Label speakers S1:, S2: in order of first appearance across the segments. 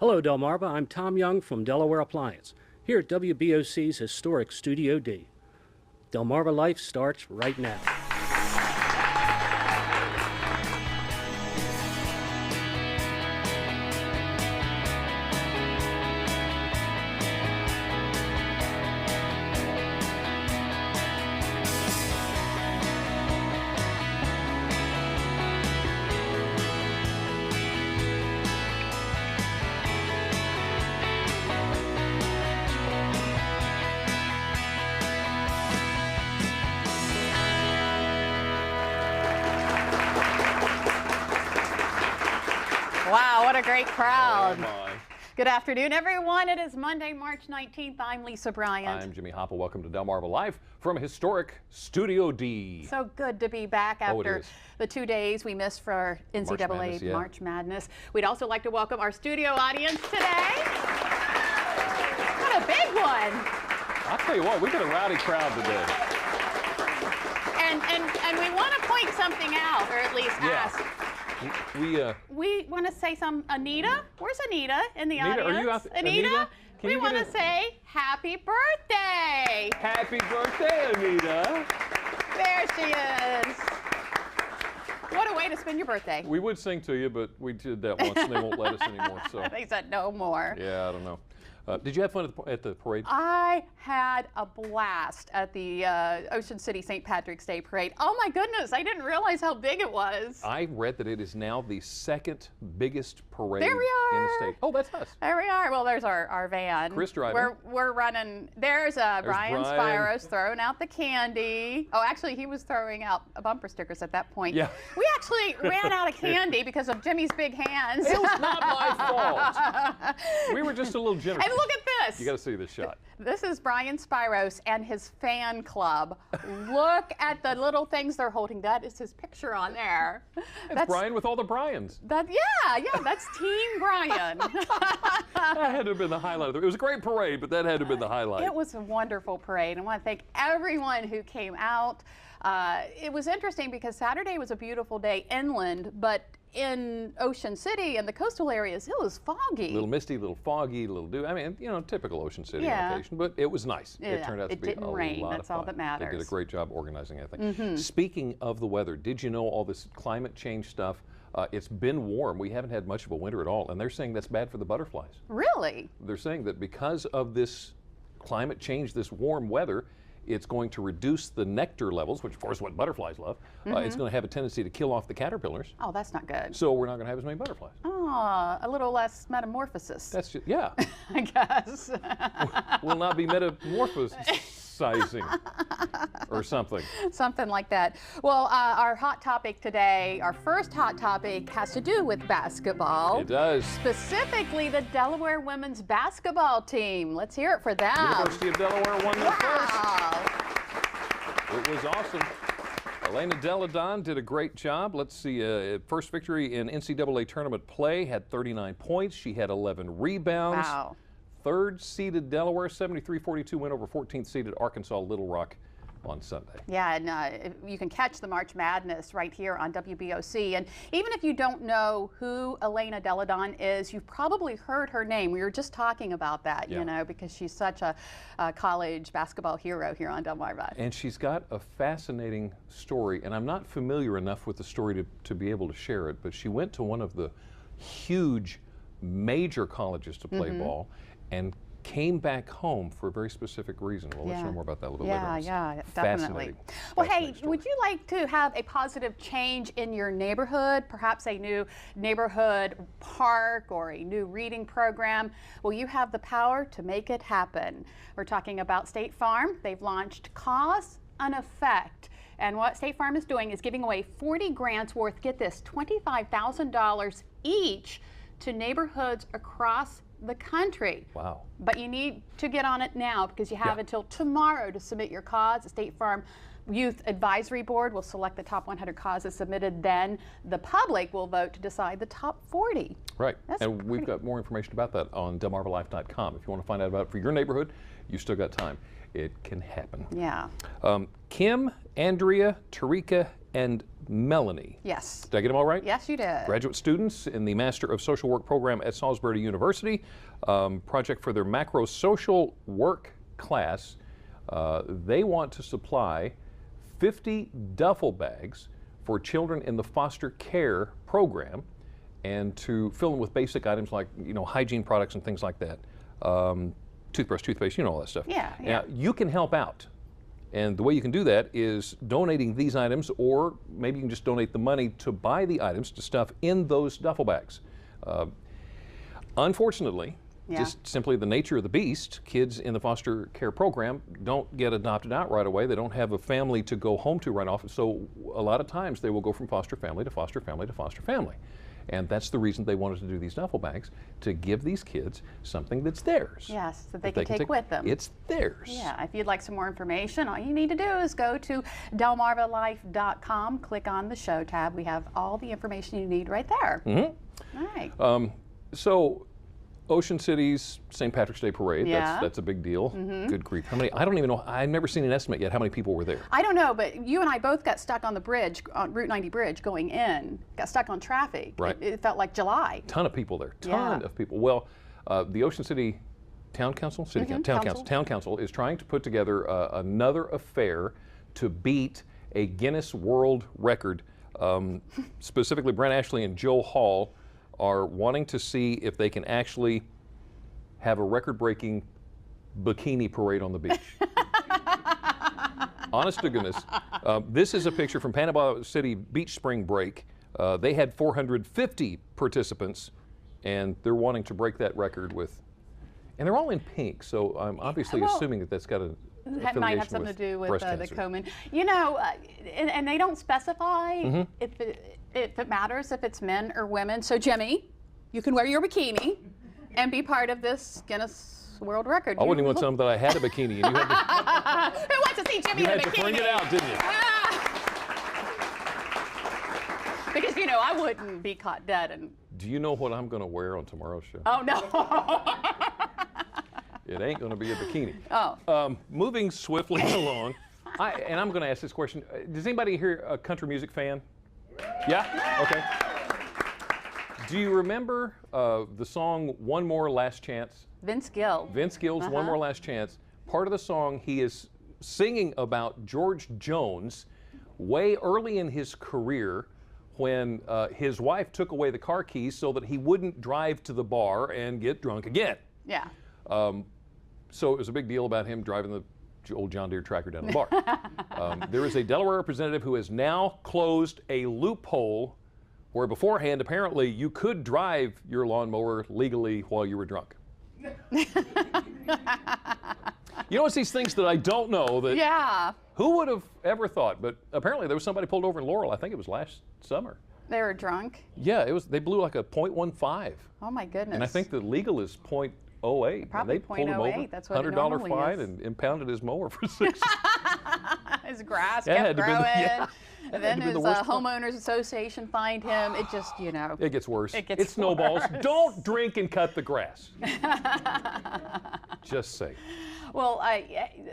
S1: Hello, Delmarva. I'm Tom Young from Delaware Appliance, here at WBOC's historic Studio D. Delmarva Life starts right now.
S2: Wow, what a great crowd.
S3: Oh my.
S2: Good afternoon, everyone. It is Monday, March 19th. I'm Lisa Bryant.
S3: I'm Jimmy Hopple. Welcome to Delmarva Live from historic Studio D.
S2: So good to be back after
S3: is.
S2: the 2 days we missed for NCAA
S3: Madness, yeah.
S2: March Madness. We'd also like to welcome our studio audience today. What a big one.
S3: I'll tell you what, we got a rowdy crowd today.
S2: And we want to point something out, or at least ask.
S3: We
S2: want to say Anita? Where's Anita in the
S3: Anita,
S2: audience?
S3: are you out?
S2: Anita?
S3: Can
S2: We
S3: you
S2: want
S3: get
S2: to say happy birthday.
S3: Happy birthday, Anita.
S2: There she is. What a way to spend your birthday.
S3: We would sing to you, but we did that once and they won't let us anymore. So
S2: They said no more.
S3: yeah, I don't know. Did you have fun at the parade?
S2: I had a blast at the Ocean City St. Patrick's Day Parade. Oh my goodness, I didn't realize how big it was.
S3: I read that it is now the second biggest parade
S2: There we are.
S3: in the state. Oh, that's us.
S2: There we are. Well, there's our van.
S3: Chris driving.
S2: We're running. There's Brian
S3: Brian.
S2: Spiros throwing out the candy. Oh, actually, he was throwing out bumper stickers at that point.
S3: Yeah.
S2: We actually ran out of candy because of Jimmy's big hands.
S3: It was not my fault. We were just a little generous.
S2: And look at this.
S3: You got to see this shot.
S2: This is Brian Spiros and his fan club. Look at the little things they're holding. That is his picture on there.
S3: That's Brian with all the Bryans.
S2: Yeah, that's Team Brian.
S3: That had to have been the highlight. It was a great parade, but that had to have been the highlight.
S2: It was a wonderful parade. I want to thank everyone who came out. It was interesting because Saturday was a beautiful day inland, but in Ocean City and the coastal areas, it was foggy.
S3: A little misty, a little foggy, a little dew. I mean, typical Ocean City
S2: Yeah.
S3: location, but it was nice.
S2: Yeah,
S3: It turned out to
S2: it
S3: be
S2: didn't
S3: a
S2: rain.
S3: lot
S2: That's
S3: of fun.
S2: all that matters.
S3: They did a great job organizing everything. Speaking of the weather, did you know all this climate change stuff? It's been warm. We haven't had much of a winter at all, and they're saying that's bad for the butterflies.
S2: Really?
S3: They're saying that because of this climate change, this warm weather, it's going to reduce the nectar levels, which of course is what butterflies love. It's going to have a tendency to kill off the caterpillars.
S2: Oh, that's not good.
S3: So we're not going to have as many butterflies.
S2: Oh, a little less metamorphosis.
S3: That's just, yeah.
S2: I guess.
S3: Will not be metamorphosizing or something.
S2: Something like that. Well, our hot topic today, our first hot topic, has to do with basketball.
S3: It does.
S2: Specifically, the Delaware women's basketball team. Let's hear it for them.
S3: University of Delaware won their first.
S2: Wow.
S3: It was awesome. Elena Deladon did a great job. Let's see, first victory in NCAA tournament play, had 39 points. She had 11 rebounds.
S2: Wow.
S3: Third-seeded Delaware, 73-42 win over 14th-seeded Arkansas Little Rock on Sunday.
S2: Yeah, and you can catch the March Madness right here on WBOC. And even if you don't know who Elena Deladon is, you've probably heard her name. We were just talking about that, because she's such a college basketball hero here on Delmarva.
S3: And she's got a fascinating story, and I'm not familiar enough with the story to be able to share it, but she went to one of the huge major colleges to play ball and came back home for a very specific reason. We'll let you know more about that a little later on.
S2: Yeah, definitely. Well, hey, would you like to have a positive change in your neighborhood, perhaps a new neighborhood park or a new reading program? Well, you have the power to make it happen. We're talking about State Farm. They've launched Cause and Effect. And what State Farm is doing is giving away 40 grants worth, get this, $25,000 each to neighborhoods across the country.
S3: Wow.
S2: But you need to get on it now because you have until tomorrow to submit your cause. The State Farm Youth Advisory Board will select the top 100 causes submitted. Then the public will vote to decide the top 40.
S3: Right. And we've got more information about that on delmarvalife.com. If you want to find out about it for your neighborhood, you still got time. It can happen.
S2: Yeah.
S3: Kim, Andrea, Tarika, and Melanie.
S2: Yes.
S3: Did I get them all right?
S2: Yes, you did.
S3: Graduate students in the Master of Social Work program at Salisbury University. Project for their macro social work class. They want to supply 50 duffel bags for children in the foster care program, and to fill them with basic items like, hygiene products and things like that. Toothbrush, toothpaste, all that stuff.
S2: Yeah.
S3: Now, you can help out. And the way you can do that is donating these items, or maybe you can just donate the money to buy the items to stuff in those duffel bags. Unfortunately, just simply the nature of the beast, kids in the foster care program don't get adopted out right away. They don't have a family to go home to right off. So a lot of times they will go from foster family to foster family to foster family. And that's the reason they wanted to do these duffel bags, to give these kids something that's theirs.
S2: Yes, that they can take with them.
S3: It's theirs.
S2: Yeah, if you'd like some more information, all you need to do is go to delmarvalife.com, click on the show tab. We have all the information you need right there. All right.
S3: So, Ocean City's St. Patrick's Day Parade, that's a big deal. Good grief. How many? I don't even know. I've never seen an estimate yet how many people were there.
S2: I don't know, but you and I both got stuck on the bridge, on Route 90 bridge going in, got stuck on traffic.
S3: Right.
S2: It felt like July.
S3: Ton of people there. Ton of people. Well, the Ocean City Town Council, Town Council is trying to put together another affair to beat a Guinness World Record. Specifically, Brent Ashley and Joe Hall are wanting to see if they can actually have a record-breaking bikini parade on the beach. Honest to goodness. This is a picture from Panama City Beach Spring Break. They had 450 participants, and they're wanting to break that record with, and they're all in pink, so I'm obviously assuming that that's got a
S2: that might have something to do with the Komen. And they don't specify if it matters if it's men or women. So Jimmy, you can wear your bikini and be part of this Guinness World Record.
S3: I wouldn't even tell them that I had a bikini, and you had to.
S2: Who wants to see Jimmy in a bikini?
S3: You had to bring it out, didn't you?
S2: Because I wouldn't be caught dead. And
S3: do you know what I'm going to wear on tomorrow's show?
S2: Oh no.
S3: It ain't going to be a bikini.
S2: Oh.
S3: Moving swiftly along, and I'm going to ask this question. Does anybody here a country music fan? Yeah? Okay. Do you remember the song One More Last Chance?
S2: Vince Gill.
S3: Vince Gill's One More Last Chance. Part of the song, he is singing about George Jones way early in his career, when his wife took away the car keys so that he wouldn't drive to the bar and get drunk again.
S2: Yeah.
S3: So it was a big deal about him driving the old John Deere tractor down to the bar. There is a Delaware representative who has now closed a loophole where beforehand, apparently, you could drive your lawnmower legally while you were drunk. It's these things that I don't know that.
S2: Yeah.
S3: Who would have ever thought? But apparently there was somebody pulled over in Laurel. I think it was last summer.
S2: They were drunk?
S3: Yeah, it was. They blew like a .15.
S2: Oh my goodness.
S3: And I think the legal is .08.
S2: Probably
S3: and they pulled him over,
S2: That's what
S3: $100 fine, and impounded his mower for 6.
S2: His grass kept growing. And then his homeowners association fined him. It just,
S3: It gets worse.
S2: It
S3: snowballs. Don't drink and cut the grass. Just say.
S2: Well,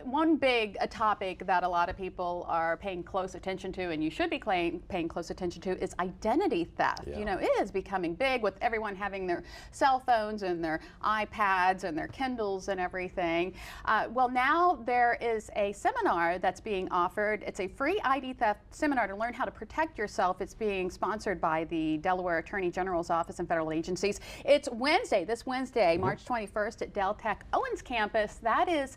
S2: one big topic that a lot of people are paying close attention to, and you should be paying close attention to, is identity theft.
S3: Yeah.
S2: It is becoming big with everyone having their cell phones and their iPads and their Kindles and everything. Well, now there is a seminar that's being offered. It's a free ID theft seminar to learn how to protect yourself. It's being sponsored by the Delaware Attorney General's Office and federal agencies. It's this Wednesday, March 21st at Del Tech Owens campus. That is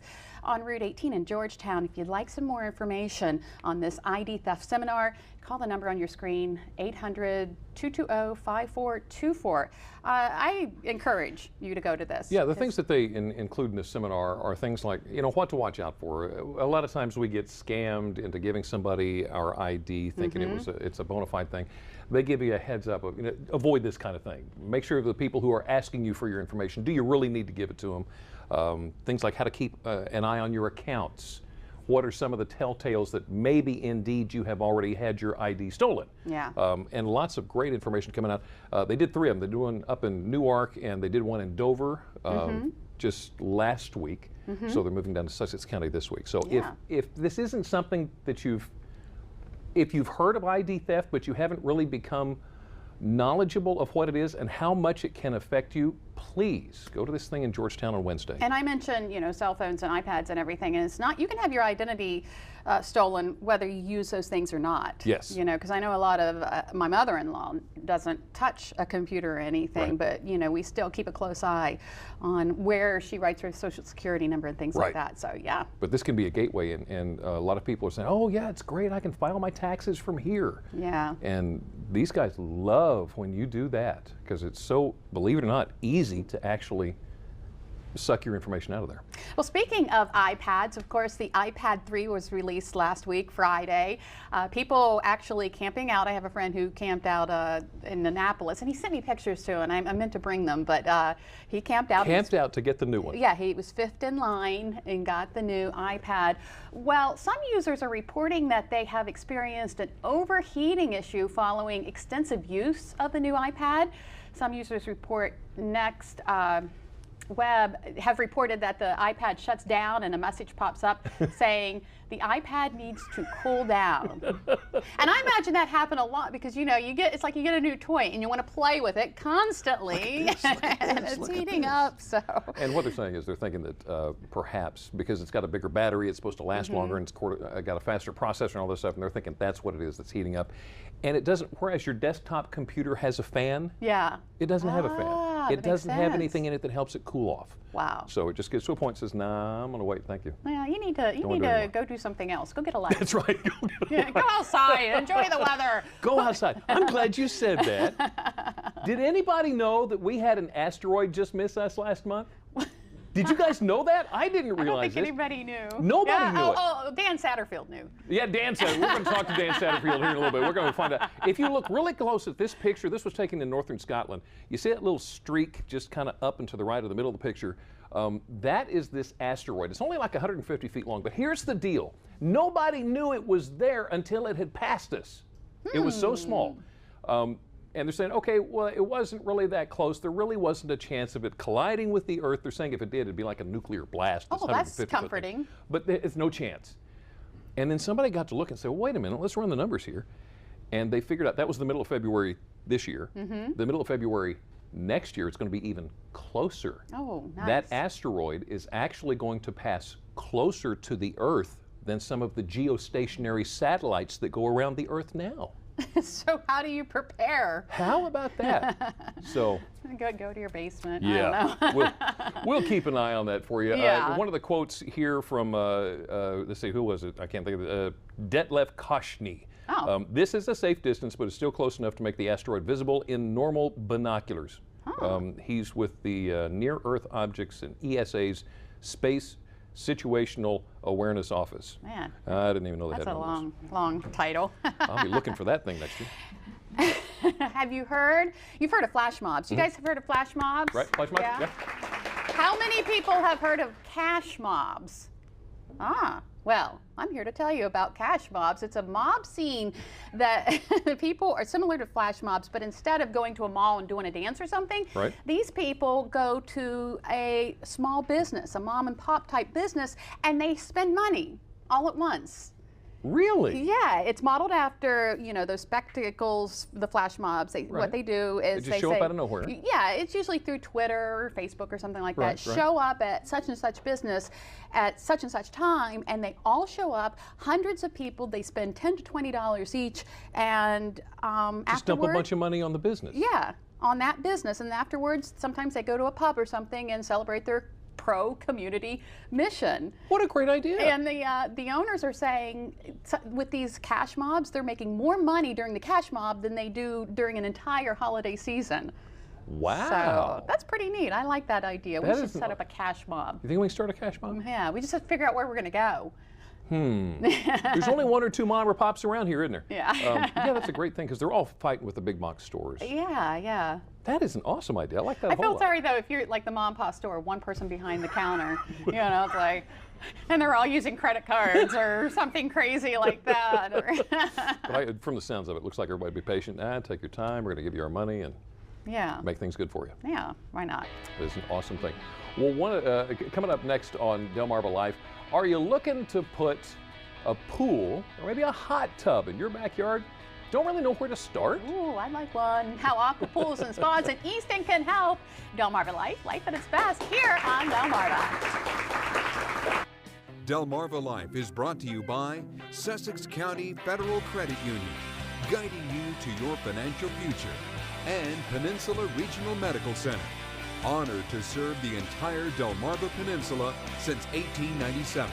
S2: on Route 18 in Georgetown. If you'd like some more information on this ID theft seminar, call the number on your screen, 800-220-5424. I encourage you to go to this.
S3: Yeah, the things that they include in this seminar are things like, what to watch out for. A lot of times we get scammed into giving somebody our ID thinking it's a bona fide thing. They give you a heads up of, avoid this kind of thing. Make sure the people who are asking you for your information, do you really need to give it to them? Things like how to keep an eye on your accounts. What are some of the telltales that maybe indeed you have already had your ID stolen?
S2: Yeah.
S3: And lots of great information coming out. They did 3 of them. They did one up in Newark, and they did one in Dover just last week. So they're moving down to Sussex County this week. So if this isn't something that you've if you've heard of ID theft, but you haven't really become knowledgeable of what it is and how much it can affect you, please go to this thing in Georgetown on Wednesday.
S2: And I mentioned, cell phones and iPads and everything, and it's not, you can have your identity stolen whether you use those things or not.
S3: Yes.
S2: Because I know a lot of, my mother-in-law doesn't touch a computer or anything,
S3: Right.
S2: but, we still keep a close eye on where she writes her social security number and things like that, so yeah.
S3: But this can be a gateway, and a lot of people are saying, oh yeah, it's great, I can file my taxes from here.
S2: Yeah.
S3: And these guys love when you do that, because it's so, believe it or not, easy to actually suck your information out of there.
S2: Well, speaking of iPads, of course, the iPad 3 was released last week, Friday. People actually camping out. I have a friend who camped out in Annapolis, and he sent me pictures too, and I meant to bring them, but he camped out.
S3: Camped out to get the new one.
S2: Yeah, he was fifth in line and got the new iPad. Well, some users are reporting that they have experienced an overheating issue following extensive use of the new iPad. Some users report Next Web have reported that the iPad shuts down and a message pops up saying the iPad needs to cool down. And I imagine that happened a lot because it's like you get a new toy and you want to play with it constantly and it's heating up. So.
S3: And what they're saying is they're thinking that perhaps because it's got a bigger battery, it's supposed to last longer, and it's got a faster processor and all this stuff, and they're thinking that's what it is that's heating up. And it doesn't, whereas your desktop computer has a fan,
S2: yeah,
S3: it doesn't have a fan. It doesn't have anything in it that helps it cool off.
S2: Wow.
S3: So it just gets to a point and says, nah, I'm going to wait, thank you.
S2: Yeah, you need to go do something else. Go get a light.
S3: That's right.
S2: Go outside. Enjoy the weather.
S3: Go outside. I'm glad you said that. Did anybody know that we had an asteroid just miss us last month? Did you guys know that? I didn't realize
S2: I don't think
S3: this.
S2: anybody knew.
S3: Nobody knew it.
S2: Oh, Dan Satterfield knew.
S3: Yeah, Dan Satterfield. We're going to talk to Dan Satterfield here in a little bit. We're going to find out. If you look really close at this picture, this was taken in northern Scotland. You see that little streak just kind of up and to the right of the middle of the picture? That is this asteroid. It's only like 150 feet long, but here's the deal. Nobody knew it was there until it had passed us. It was so small. And they're saying, okay, well, it wasn't really that close. There really wasn't a chance of it colliding with the Earth. They're saying if it did, it'd be like a nuclear blast.
S2: Oh, that's comforting.
S3: But there's no chance. And then somebody got to look and say, well, wait a minute, let's run the numbers here. And they figured out that was the middle of February this year. The middle of February next year, it's going to be even closer.
S2: Oh, nice.
S3: That asteroid is actually going to pass closer to the Earth than some of the geostationary satellites that go around the Earth now.
S2: So how do you prepare?
S3: How about that? So
S2: go to your basement.
S3: yeah,
S2: I don't know.
S3: we'll keep an eye on that for you.
S2: Yeah.
S3: One of the quotes here from let's see, who was it? I can't think of it. Detlef Koshny.
S2: Oh.
S3: This is a safe distance, but it's still close enough to make the asteroid visible in normal binoculars.
S2: Oh.
S3: He's with the Near Earth Objects and ESA's Space Situational Awareness Office.
S2: Man,
S3: I didn't even know they
S2: that's
S3: had
S2: a
S3: one
S2: long title.
S3: I'll be looking for that thing next year.
S2: Have you heard? You've heard of flash mobs. You guys have heard of flash mobs?
S3: Right, flash mobs? Yeah.
S2: How many people have heard of cash mobs? Well, I'm here to tell you about cash mobs. It's a mob scene that people are similar to flash mobs, but instead of going to a mall and doing a dance or something, these people go to a small business, a mom and pop type business, and they spend money all at once.
S3: Really?
S2: Yeah, it's modeled after, those spectacles, the flash mobs. What they do is
S3: they just show up out of nowhere.
S2: Yeah, it's usually through Twitter or Facebook or something like that.
S3: Right.
S2: Show up at such and such business at such and such time, and they all show up. Hundreds of people. They spend $10 to $20 each, and
S3: just dump a bunch of money on the business.
S2: Yeah, on that business, and afterwards, sometimes they go to a pub or something and celebrate their pro-community mission.
S3: What a great idea.
S2: And the owners are saying with these cash mobs, they're making more money during the cash mob than they do during an entire holiday season.
S3: Wow.
S2: So that's pretty neat. I like that idea. We should set up a cash mob.
S3: You think we can start a cash mob?
S2: Yeah, we just have to figure out where we're going to go.
S3: There's only one or two mom or pops around here, isn't there?
S2: Yeah.
S3: Yeah, that's a great thing because they're all fighting with the big box stores.
S2: Yeah.
S3: That is an awesome idea. I like that.
S2: I feel sorry though if you're like the mom and pop store, one person behind the counter, it's like, and they're all using credit cards or something crazy like that.
S3: But from the sounds of it, looks like everybody be patient. Take your time. We're going to give you our money and make things good for you.
S2: Yeah, why not?
S3: It's an awesome thing. Well, coming up next on Delmarva Life, are you looking to put a pool, or maybe a hot tub in your backyard? Don't really know where to start?
S2: Ooh, I'd like one. How aqua pools and spas in Easton can help. Delmarva Life, life at its best here on Delmarva.
S4: Delmarva Life is brought to you by Sussex County Federal Credit Union, guiding you to your financial future, and Peninsula Regional Medical Center, honored to serve the entire Delmarva Peninsula since 1897.